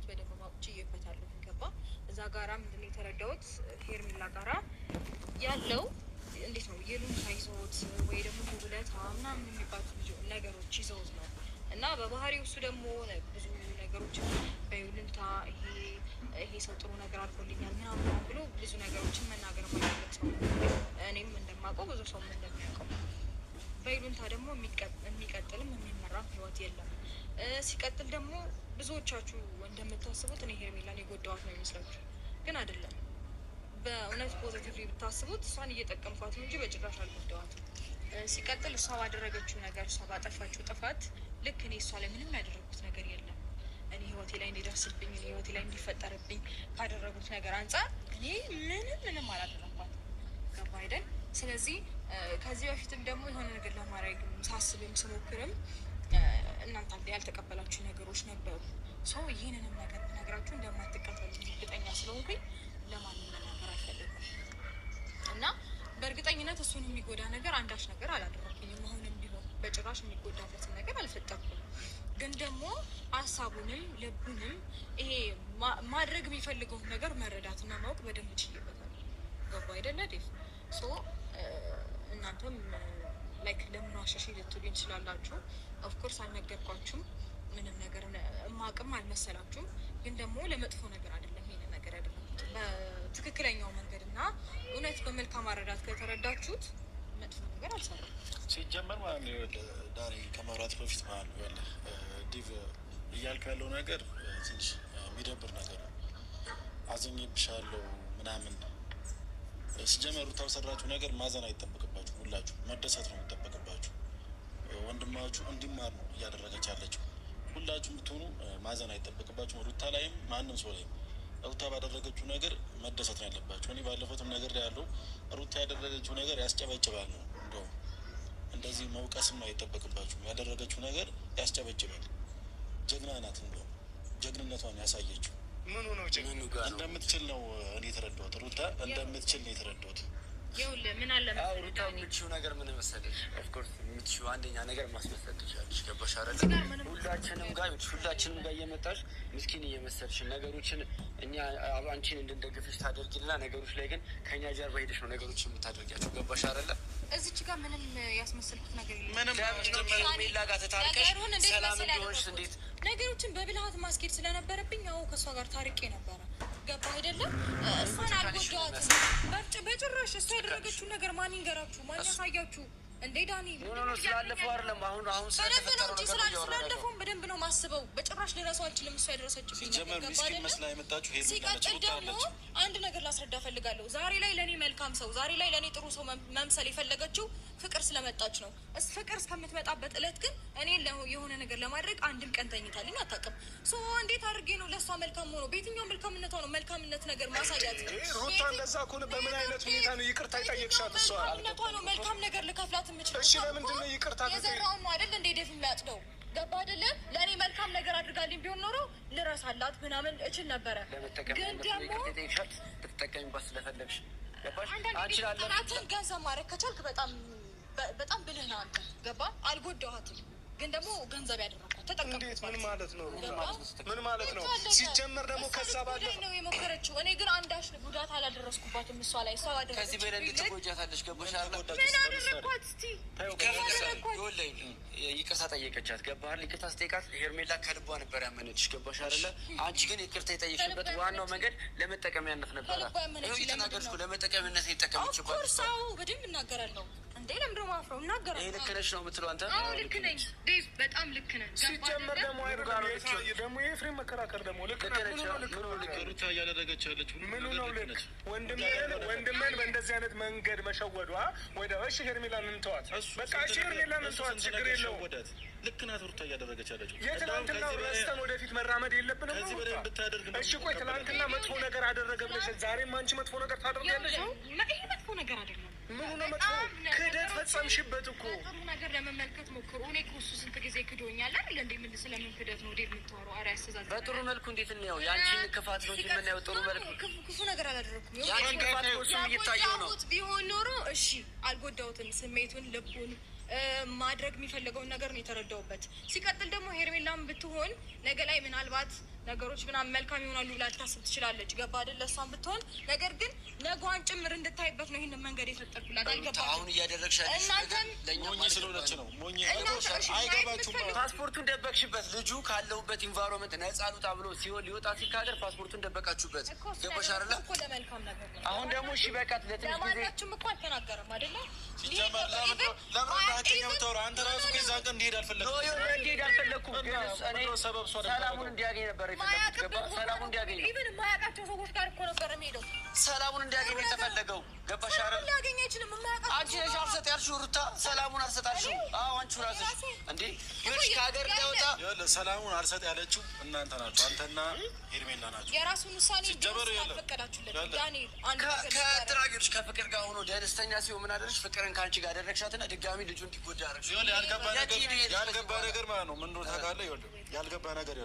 በደንብ ማወቅ ችዬበታለሁ። ገባ እዛ ጋራ ምንድን ነው የተረዳሁት ሄርሜላ ጋራ ያለው እንዴት ነው የሉንታ ይዘውት ወይ ደግሞ ጉብለታ ምናምን የሚባሉት ነገሮች ይዘውት ነው እና በባህሪው እሱ ደግሞ ብዙ ነገሮች በይሉንታ ይሄ ሰው ጥሩ ነገር አድርጎልኛል ምናምን ብሎ ብዙ ነገሮችን መናገር ማይፈልግ ሰው ነው። እኔም እንደማውቀው ብዙ ሰው እንደሚያውቀው በይሉንታ ደግሞ የሚቀጥልም የሚመራም ህይወት የለም። ሲቀጥል ደግሞ ብዙዎቻችሁ እንደምታስቡት እኔ ሄርሜላን የጎዳዋት ነው የሚመስላችሁ፣ ግን አይደለም። በእውነት ፖዚቲቭሊ ብታስቡት እሷን እየጠቀምኳት ነው እንጂ በጭራሽ አልጎዳዋትም። ሲቀጥል እሷ ባደረገችው ነገር እሷ ባጠፋችው ጥፋት ልክ እኔ እሷ ላይ ምንም ያደረጉት ነገር የለም። እኔ ህይወቴ ላይ እንዲደርስብኝ እኔ ህይወቴ ላይ እንዲፈጠርብኝ ካደረጉት ነገር አንጻር እኔ ምንም አላደረኳት። ገባ አይደል? ስለዚህ ከዚህ በፊትም ደግሞ የሆነ ነገር ለማድረግ ሳስብም ስሞክርም እናንተ ያልተቀበላችሁ ነገሮች ነበሩ። ሰው ይህንንም ነገር ብነግራችሁ እንደማትቀበሉ እርግጠኛ ስለሆንኩኝ ለማንም መናገር አልፈልግም እና በእርግጠኝነት እሱን የሚጎዳ ነገር አንዳች ነገር አላደረኩኝም። አሁንም ቢሆን በጭራሽ የሚጎዳበትን ነገር አልፈጠርኩም። ግን ደግሞ ሀሳቡንም ልቡንም ይሄ ማድረግ የሚፈልገውን ነገር መረዳትና ማወቅ በደንብ ችዬበታል። ገባ አይደለ ዴፍ? ሶ እናንተም ላይክ ለምን ዋሸሽ ልትሉኝ ትችላላችሁ። ኦፍኮርስ አልነገርኳችሁም፣ ምንም ነገር ማቅም አልመሰላችሁም። ግን ደግሞ ለመጥፎ ነገር አይደለም ይሄን ነገር ያደረኩት በትክክለኛው መንገድ እና እውነት በመልካም አረዳት ከተረዳችሁት መጥፎ ነገር አልሰራም። ሲጀመር ማለት ነው ዳኒ ከመብራት በፊት ማለት ነው ዲቭ እያልክ ያለው ነገር ትንሽ የሚደብር ነገር ነው። አዝኜብሻለሁ ምናምን ሲጀመሩ ታሰራችሁ ነገር ማዘን አይጠበቅባችሁ፣ ሁላችሁ መደሰት ነው የሚጠበቅባችሁ። ወንድማችሁ እንዲማር ነው እያደረገች ያለችው። ሁላችሁ ብትሆኑ ማዘን አይጠበቅባችሁ። ሩታ ላይም ማንም ሰው ላይም ሩታ ባደረገችው ነገር መደሰት ነው ያለባችሁ። እኔ ባለፈውም ነገር ላይ ያለው ሩታ ያደረገችው ነገር ያስጨበጭባል ነው። እንደውም እንደዚህ መውቀስም አይጠበቅባችሁ። ያደረገችው ነገር ያስጨበጭባል። ጀግና ናት። እንደውም ጀግንነቷን ያሳየችው ምኑ ነው ጀግኑ ጋር እንደምትችል ነው እኔ የተረዳሁት። ሩታ እንደምትችል ነው የተረዳሁት። ይኸውልህ ምን አለ መሰለህ ሩታ የምትችይው ነገር ምን መሰለሽ? ኦፍኮርስ የምትችይው አንደኛ ነገር ማስመሰል ትችላለሽ። ገባሽ አይደል? ሁላችንም ጋር እየመጣሽ ምስኪን እየመሰልሽ ነገሮችን እኛ አንቺን እንድንደግፍሽ ታደርጊልና ነገሮች ላይ ግን ከእኛ ጀርባ ሄደሽ ነው ነገሮችን የምታደርጊያቸው። ገባሽ አይደለ? እዚች ጋር ምንም ያስመሰልኩት ነገር የለም። ምንም ሜላ ጋር ተታርቀሽ ሰላም እንዲሆንሽ እንዴት ነገሮችን በብልሃት ማስኬድ ስለነበረብኝ ያው ከእሷ ጋር ታርቄ ነበረ። ገባ አይደለም? እሷን አልጎዳዋትም በጭራሽ። እሷ ያደረገችውን ነገር ማን ይንገራችሁ? ማን ያሳያችሁ? እንዴ ዳኒ ስላለፈው አይደለም አሁን ስለተፈጠረው ነገር ስላለፈው በደንብ ነው ማስበው። በጭራሽ ልረሳው አልችልም። እሷ ያደረሰችብኝ ሲቀጥል ደግሞ አንድ ነገር ላስረዳ ፈልጋለሁ። ዛሬ ላይ ለእኔ መልካም ሰው፣ ዛሬ ላይ ለእኔ ጥሩ ሰው መምሰል የፈለገችው ፍቅር ስለመጣች ነው። ፍቅር እስከምትመጣበት እለት ግን እኔ የሆነ ነገር ለማድረግ አንድም ቀን ተኝታልኝ አታውቅም። እንዴት አድርጌ ነው ለእሷ መልካም ሆኖ በየትኛው መልካምነቷ ነው መልካምነት ነገር ማሳያት? ሩታ እንደዛ ከሆነ በምን አይነት ሁኔታ ነው ይቅርታ ይጠየቅሻት? እሷ መልካምነቷ ነው መልካም ነገር ልከፍላት የምችለው። እሺ ለምንድን ነው ይቅርታ የዘራውን ነው አይደል እንዴ ደፍ የሚያጥደው? ገባ አይደለ? ለእኔ መልካም ነገር አድርጋልኝ ቢሆን ኖሮ ልረሳላት ምናምን እችል ነበረ። ግን ደግሞ ልትጠቀሚባት ስለፈለግሽ አንዳንድ ገንዘብ ማድረግ ከቻልክ በጣም ብልህ ነህ አንተ። ገባ? አልጎዳኋትም፣ ግን ደግሞ ገንዘብ ያደረኳት ተጠቀምኩባት። ምን ማለት ነው? ምን ማለት ነው? ሲጀመር ደግሞ ከዛ ባለ ነው የሞከረችው። እኔ ግን አንዳች ጉዳት አላደረስኩባትም እሷ ላይ። ሰው አደረሰች። ከዚህ በላይ እንድትጎጃታለሽ። ገባሽ አይደል? ምን አደረኳት? እስቲ ይቅርታ ጠየቀቻት። ገባህ? ይቅርታ ስጠይቃት ሄርሜላ ከልቧ ነበር ያመነችሽ። ገባሽ አይደለ? አንቺ ግን ይቅርታ የጠየቅሽበት ዋናው መንገድ ለመጠቀሚያነት ነበረ። ይኸው ለመጠቀሚያነት የተጠቀመችባት እሷ። በደንብ እናገራለሁ እንዴ ለምንድነው ማፍረው? እናገራለሁ። ይሄ ልክ ነሽ ነው የምትለው አንተ? አዎ ልክ ነኝ ዴቭ፣ በጣም ልክ ነህ። ሲጀመር ደግሞ ደግሞ የፍሬም መከራከር ደግሞ ልክ ነህ። ሩታ እያደረገች ያለችው ምኑ ነው ልክ? ወንድሜን በእንደዚህ አይነት መንገድ መሸወዷ ወደ እሺ ሄርሜላን እንተዋት፣ በቃ እሺ ሄርሜላን እንተዋት፣ ችግር የለውም። ልክ ናት ሩታ እያደረገች ያለችው። የትናንትናው ረስተን ወደፊት መራመድ የለብንም። ከዚህ በላይ ብታደርግ ነው። እሺ ቆይ ትናንትና መጥፎ ነገር አደረገ ብለሽ ዛሬም አንቺ መጥፎ ነገር ታደርጊያለሽ? ይሄ መጥፎ ነገር አይደለም። ምኑ ነው መጥፎ? ክህደት ፈጸምሽበት እኮ። ጥሩ ነገር ለመመልከት ሞክሩ። እኔ እኮ እሱ ስንት ጊዜ ክዶኛል አይደል እንዴ? ምን ስለምን ክደት ነው ዴቭ የምታወራው? ኧረ ያስተዛዝናል። በጥሩ መልኩ እንዴት እንየው? ያንቺን ክፋት ነው እንጂ የምናየው ጥሩ መልኩ። ክፉ ነገር አላደረኩም። ያንቺን ክፋት ነው እሱም እየታየው ነው። ቢሆን ኖሮ እሺ አልጎዳሁትም። ስሜቱን ልቡን ማድረግ የሚፈልገውን ነገር ነው የተረዳውበት። ሲቀጥል ደግሞ ሄርሜላም ብትሆን ነገ ላይ ምናልባት ነገሮች ምናምን መልካም ይሆናሉ ብላ ልታስብ ትችላለች። ገባ አይደል? እሷን ብትሆን ነገር ግን ነገዋን ጭምር እንድታይበት ነው ይህንን መንገድ የፈጠርኩላት። አልገባም። አሁን እያደረግሽ እናንተን ሞኝ ስለሆነች ነው። ሞኝ አይገባችሁም። ፓስፖርቱን ደበቅሽበት። ልጁ ካለሁበት ኢንቫይሮንመንት ነጻ ልውጣ ብሎ ሲሆን ሊወጣ ሲካገር ፓስፖርቱን ደበቃችሁበት። ገባሽ አይደለ? ለመልካም ነገር ነው። አሁን ደግሞ እሺ በቃ ለትንሽ ጊዜ ለማናችሁም እኮ አልተናገረም አይደለ? ሲጀመር ለምን ተወራ? አንተ ራሱ ከዛ ቀን እንዲሄድ አልፈለኩም። እንዲሄድ አልፈለኩም። ሰላሙን እንዲያገኝ ነበር የፈለኩት። ገባ? ሰላሙን እንዲያገኝ ኢቭን የማያውቃቸው ሰዎች ጋር እኮ ነበር የሚሄደው። ሰላሙን እንዲያገኝ የተፈለገው። ገባሽ አይደል? ሊያገኝ አይችልም። የማያውቃቸው አንቺ ነሽ አልሰጥ ያልሽው ሩታ። ሰላሙን አልሰጣልሽው። አዎ አንቺ ራስሽ እንዴ ይኸውልሽ ከሀገር እንዳይወጣ ሰላሙን አልሰጥ ያለችው እናንተ ናችሁ። አንተና ሄርሜላ ናችሁ። የራሱን ውሳኔ አልፈቀዳችሁለት። ከትራጌዎች ከፍቅር ጋር ሆኖ ደስተኛ ሲሆን ምን አደረግሽ? ፍቅርን ከአንቺ ጋር አደረግሻትና ድጋሚ ልጁ እንዲጎዳ አደረግሽ። ያልገባ ነገር ማለት ነው። ምን እንደሆነ ታውቃለህ? ያልገባ ነገር